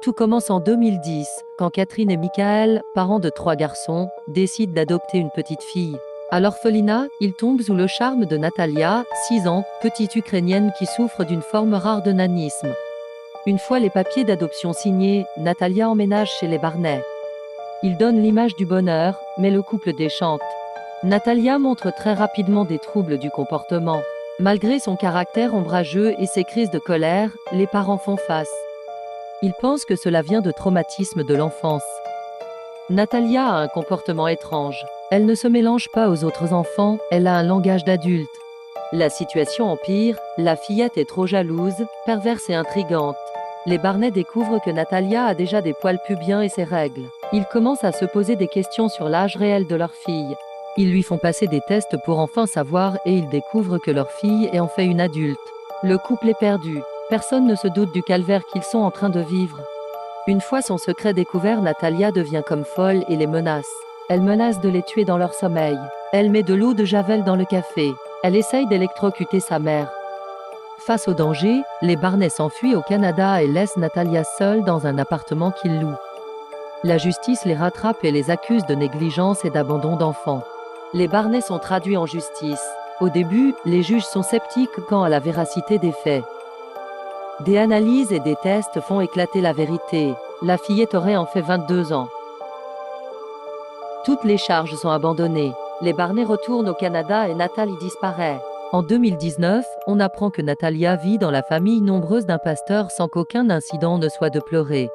Tout commence en 2010, quand Catherine et Michael, parents de 3 garçons, décident d'adopter une petite fille. À l'orphelinat, ils tombent sous le charme de Natalia, 6 ans, petite Ukrainienne qui souffre d'une forme rare de nanisme. Une fois les papiers d'adoption signés, Natalia emménage chez les Barnet. Ils donnent l'image du bonheur, mais le couple déchante. Natalia montre très rapidement des troubles du comportement. Malgré son caractère ombrageux et ses crises de colère, les parents font face. Ils pensent que cela vient de traumatismes de l'enfance. Natalia a un comportement étrange. Elle ne se mélange pas aux autres enfants, elle a un langage d'adulte. La situation empire, la fillette est trop jalouse, perverse et intrigante. Les Barnet découvrent que Natalia a déjà des poils pubiens et ses règles. Ils commencent à se poser des questions sur l'âge réel de leur fille. Ils lui font passer des tests pour enfin savoir et ils découvrent que leur fille est en fait une adulte. Le couple est perdu. Personne ne se doute du calvaire qu'ils sont en train de vivre. Une fois son secret découvert, Natalia devient comme folle et les menace. Elle menace de les tuer dans leur sommeil. Elle met de l'eau de javel dans le café. Elle essaye d'électrocuter sa mère. Face au danger, les Barnet s'enfuient au Canada et laissent Natalia seule dans un appartement qu'ils louent. La justice les rattrape et les accuse de négligence et d'abandon d'enfants. Les Barnet sont traduits en justice. Au début, les juges sont sceptiques quant à la véracité des faits. Des analyses et des tests font éclater la vérité. La fillette aurait en fait 22 ans. Toutes les charges sont abandonnées. Les Barnet retournent au Canada et Nathalie disparaît. En 2019, on apprend que Natalia vit dans la famille nombreuse d'un pasteur sans qu'aucun incident ne soit de pleurer.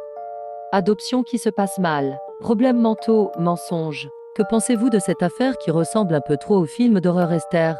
Adoption qui se passe mal. Problèmes mentaux, mensonges. Que pensez-vous de cette affaire qui ressemble un peu trop au film d'horreur Esther ?